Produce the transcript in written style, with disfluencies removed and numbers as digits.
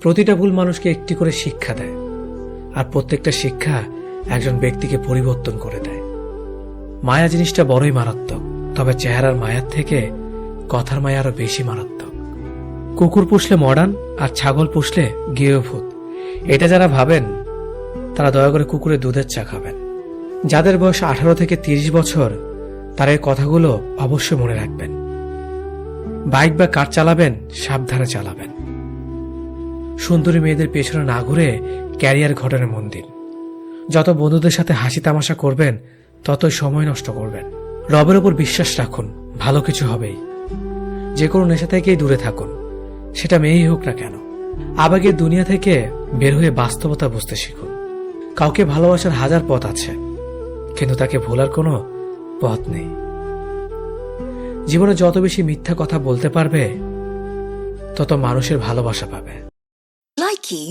প্রতিটা ভুল মানুষকে একটি করে শিক্ষা দেয়, আর প্রত্যেকটা শিক্ষা একজন ব্যক্তিকে পরিবর্তন করে দেয়। মায়া জিনিসটা বড়ই মারাত্মক, তবে চেহারার মায়ার থেকে কথার মায়া আরো বেশি মারাত্মক। কুকুর পুষলে মডার্ন, আর ছাগল পুষলে গৃহভূত, এটা যারা ভাবেন তারা দয়া করে কুকুরের দুধের চা খাবেন। যাদের বয়স 18 থেকে 30 বছর, তারা এই কথাগুলো অবশ্যই মনে রাখবেন। বাইক বা কার চালাবেন, সাবধানে চালাবেন। সুন্দরী মেয়েদের পেছনে না ঘুরে ক্যারিয়ার ঘটনে মন দিন। যত বন্ধুদের সাথে হাসি তামাশা করবেন, ততই সময় নষ্ট করবেন। রবের উপর বিশ্বাস রাখুন, ভালো কিছু হবেই। যে কোনো নেশা থেকেই দূরে থাকুন, সেটা মেয়েই হোক না কেন। আবেগের দুনিয়া থেকে বের হয়ে বাস্তবতা বুঝতে শিখুন। কাউকে ভালোবাসার হাজার পথ আছে, কিন্তু তাকে ভোলার কোনো পথ নেই। জীবনে যত বেশি মিথ্যা কথা বলতে পারবে, তত মানুষের ভালোবাসা পাবে। Likey